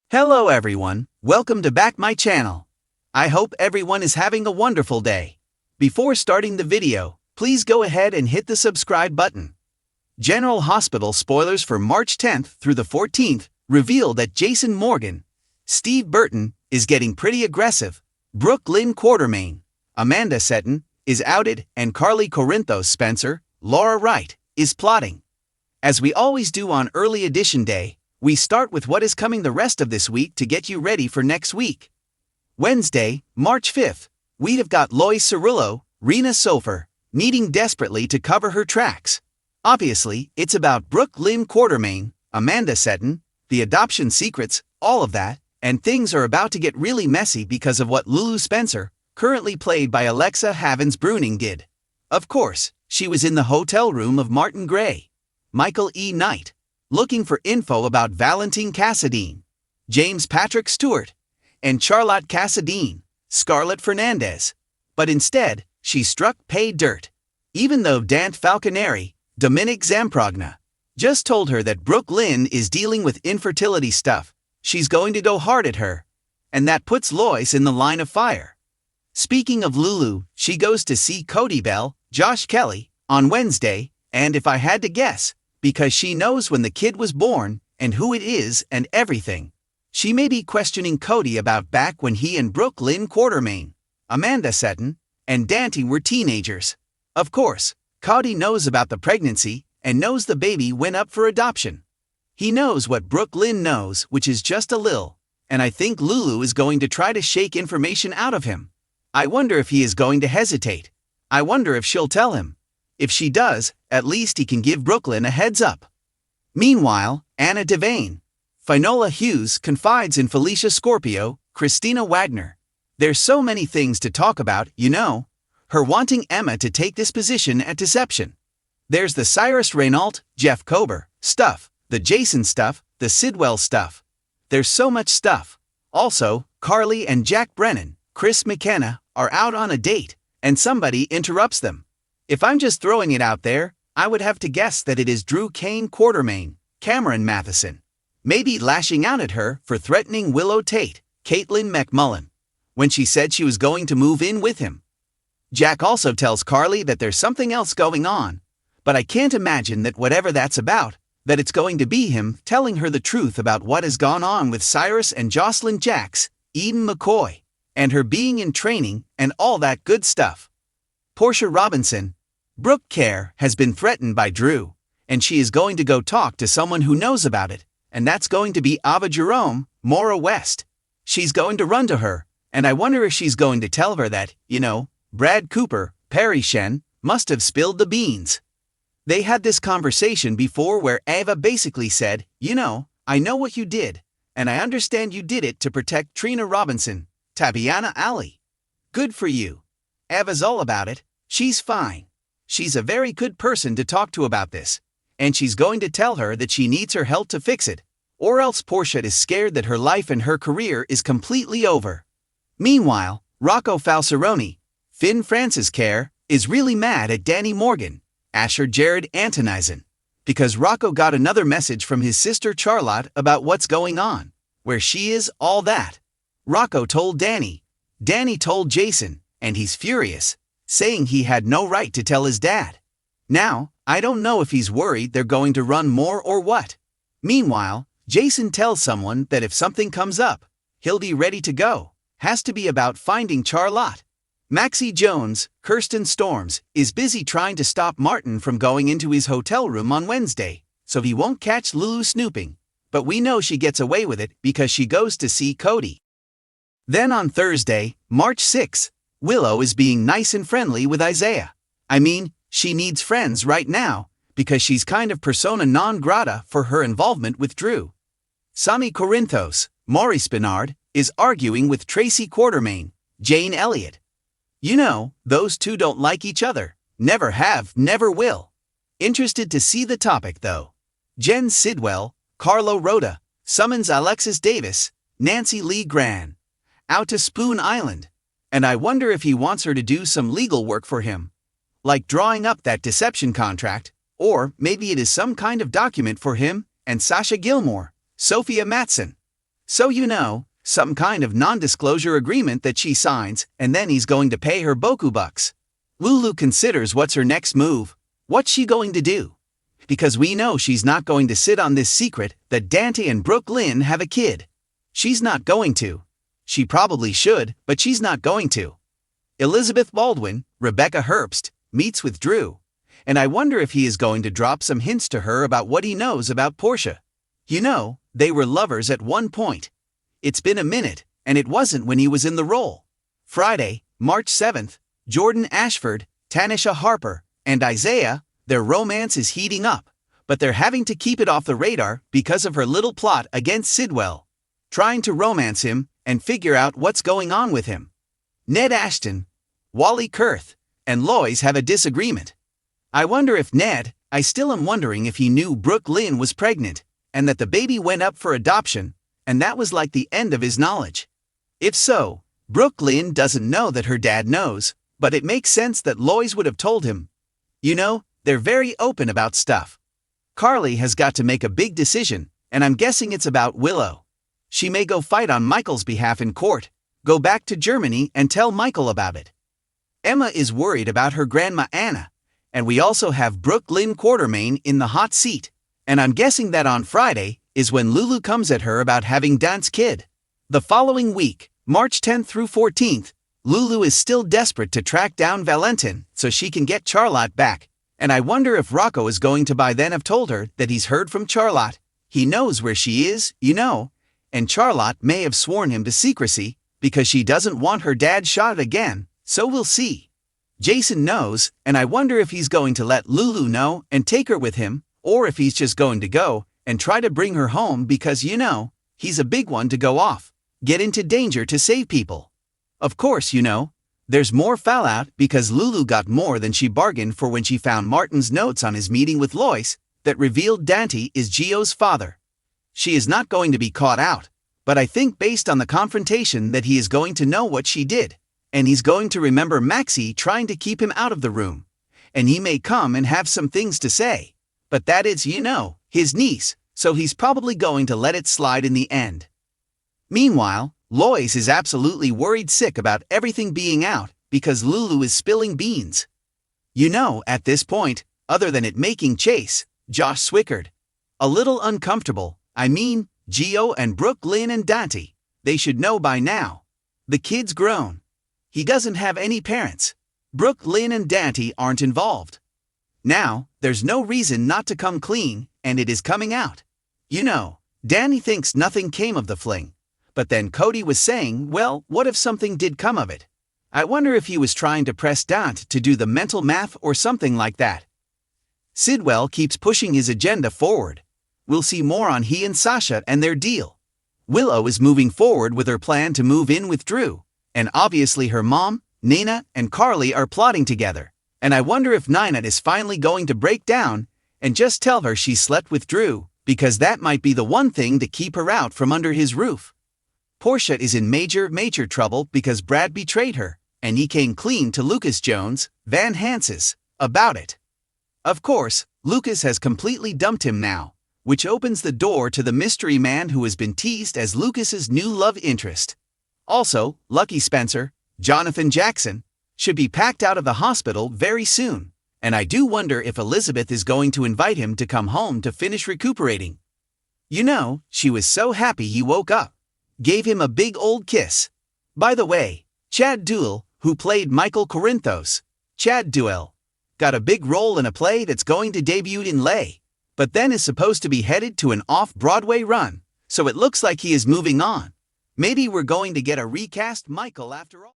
Hello everyone, welcome to back my channel. I hope everyone is having a wonderful day. Before starting the video, please go ahead and hit the subscribe button. General Hospital spoilers for March 10th through the 14th reveal that Jason Morgan, Steve Burton, is getting pretty aggressive. Brooke Lynn Quartermaine, Amanda Setton, is outed, and Carly Corinthos Spencer, Laura Wright, is plotting. As we always do on early edition day, we start with what is coming the rest of this week to get you ready for next week. Wednesday, March 5th, we've got Lois Cirillo, Rena Sofer, needing desperately to cover her tracks. Obviously, it's about Brooke Lynn Quartermaine, Amanda Setton, the adoption secrets, all of that, and things are about to get really messy because of what Lulu Spencer, currently played by Alexa Havens-Bruning, did. Of course, she was in the hotel room of Martin Gray, Michael E. Knight, looking for info about Valentine Cassadine, James Patrick Stewart, and Charlotte Cassadine, Scarlett Fernandez. But instead, she struck pay dirt. Even though Dante Falconeri, Dominic Zamprogna, just told her that Brooke Lynn is dealing with infertility stuff, she's going to go hard at her. And that puts Lois in the line of fire. Speaking of Lulu, she goes to see Cody Bell, Josh Kelly, on Wednesday, and if I had to guess, because she knows when the kid was born, and who it is, and everything. She may be questioning Cody about back when he and Brooke Lynn Quartermaine, Amanda Setton, and Dante were teenagers. Of course, Cody knows about the pregnancy, and knows the baby went up for adoption. He knows what Brooke Lynn knows, which is just a little, and I think Lulu is going to try to shake information out of him. I wonder if he is going to hesitate. I wonder if she'll tell him. If she does, at least he can give Brooke Lynn a heads up. Meanwhile, Anna Devane, Finola Hughes confides in Felicia Scorpio, Christina Wagner. There's so many things to talk about, you know. Her wanting Emma to take this position at Deception. There's the Cyrus Renault, Jeff Kober stuff, the Jason stuff, the Sidwell stuff. There's so much stuff. Also, Carly and Jack Brennan, Chris McKenna, are out on a date, and somebody interrupts them. If I'm just throwing it out there, I would have to guess that it is Drew Kane Quartermaine, Cameron Matheson. Maybe lashing out at her for threatening Willow Tate, Caitlin McMullen, when she said she was going to move in with him. Jack also tells Carly that there's something else going on, but I can't imagine that whatever that's about, that it's going to be him telling her the truth about what has gone on with Cyrus and Jocelyn Jacks, Eden McCoy, and her being in training and all that good stuff. Portia Robinson, Brooke Kerr, has been threatened by Drew, and she is going to go talk to someone who knows about it, and that's going to be Ava Jerome, Maura West. She's going to run to her, and I wonder if she's going to tell her that, Brad Cooper, Perry Shen, must have spilled the beans. They had this conversation before where Ava basically said, I know what you did, and I understand you did it to protect Trina Robinson, Tabiana Ali. Good for you. Ava's all about it. She's fine. She's a very good person to talk to about this, and she's going to tell her that she needs her help to fix it, or else Portia is scared that her life and her career is completely over. Meanwhile, Rocco Falseroni, Finn Francis Kerr, is really mad at Danny Morgan, Asher Jared Antonizin, because Rocco got another message from his sister Charlotte about what's going on, where she is, all that. Rocco told Danny. Danny told Jason, and he's furious, saying he had no right to tell his dad. Now, I don't know if he's worried they're going to run more or what. Meanwhile, Jason tells someone that if something comes up, he'll be ready to go. Has to be about finding Charlotte. Maxie Jones, Kirsten Storms, is busy trying to stop Martin from going into his hotel room on Wednesday, so he won't catch Lulu snooping. But we know she gets away with it because she goes to see Cody. Then on Thursday, March 6th, Willow is being nice and friendly with Isaiah. I mean, she needs friends right now, because she's kind of persona non grata for her involvement with Drew. Sami Corinthos, Maury Spinard, is arguing with Tracy Quartermaine, Jane Elliott. Those two don't like each other. Never have, never will. Interested to see the topic though. Jen Sidwell, Carlo Rhoda, summons Alexis Davis, Nancy Lee Gran, out to Spoon Island. And I wonder if he wants her to do some legal work for him, like drawing up that deception contract, or maybe it is some kind of document for him and Sasha Gilmore, Sophia Matson. So some kind of non-disclosure agreement that she signs, and then he's going to pay her boku bucks. Lulu considers what's her next move. What's she going to do? Because we know she's not going to sit on this secret that Dante and Brooke Lynn have a kid. She's not going to. She probably should, but she's not going to. Elizabeth Baldwin, Rebecca Herbst, meets with Drew. And I wonder if he is going to drop some hints to her about what he knows about Portia. They were lovers at one point. It's been a minute, and it wasn't when he was in the role. Friday, March 7th, Jordan Ashford, Tanisha Harper, and Isaiah, their romance is heating up, but they're having to keep it off the radar because of her little plot against Sidwell, trying to romance him and figure out what's going on with him. Ned Ashton, Wally Kurth, and Lois have a disagreement. I still am wondering if he knew Brooke Lynn was pregnant, and that the baby went up for adoption, and that was like the end of his knowledge. If so, Brooke Lynn doesn't know that her dad knows, but it makes sense that Lois would have told him. They're very open about stuff. Carly has got to make a big decision, and I'm guessing it's about Willow. She may go fight on Michael's behalf in court, go back to Germany and tell Michael about it. Emma is worried about her grandma Anna, and we also have Brooke Lynn Quartermain in the hot seat, and I'm guessing that on Friday is when Lulu comes at her about having Dante's kid. The following week, March 10th through 14th, Lulu is still desperate to track down Valentin so she can get Charlotte back, and I wonder if Rocco is going to by then have told her that he's heard from Charlotte. He knows where she is, and Charlotte may have sworn him to secrecy because she doesn't want her dad shot again, so we'll see. Jason knows, and I wonder if he's going to let Lulu know and take her with him, or if he's just going to go and try to bring her home because, he's a big one to go off, get into danger to save people. Of course, there's more fallout because Lulu got more than she bargained for when she found Martin's notes on his meeting with Lois that revealed Dante is Gio's father. She is not going to be caught out, but I think based on the confrontation that he is going to know what she did, and he's going to remember Maxie trying to keep him out of the room, and he may come and have some things to say, but that is, his niece, so he's probably going to let it slide in the end. Meanwhile, Lois is absolutely worried sick about everything being out because Lulu is spilling beans. At this point, other than it making Chase, Josh Swickard, a little uncomfortable, Gio and Brooke Lynn and Dante, they should know by now. The kid's grown. He doesn't have any parents. Brooke Lynn and Dante aren't involved. Now, there's no reason not to come clean, and it is coming out. Danny thinks nothing came of the fling. But then Cody was saying, well, what if something did come of it? I wonder if he was trying to press Dante to do the mental math or something like that. Sidwell keeps pushing his agenda forward. We'll see more on he and Sasha and their deal. Willow is moving forward with her plan to move in with Drew, and obviously her mom, Nina, and Carly are plotting together. And I wonder if Nina is finally going to break down and just tell her she slept with Drew, because that might be the one thing to keep her out from under his roof. Portia is in major trouble because Brad betrayed her, and he came clean to Lucas Jones, Van Hanses, about it. Of course, Lucas has completely dumped him now, which opens the door to the mystery man who has been teased as Lucas's new love interest. Also, Lucky Spencer, Jonathan Jackson, should be packed out of the hospital very soon, and I do wonder if Elizabeth is going to invite him to come home to finish recuperating. She was so happy he woke up. Gave him a big old kiss. By the way, Chad Duell, who played Michael Corinthos, Chad Duell, got a big role in a play that's going to debut in Lay, but then is supposed to be headed to an off-Broadway run, so it looks like he is moving on. Maybe we're going to get a recast Michael after all.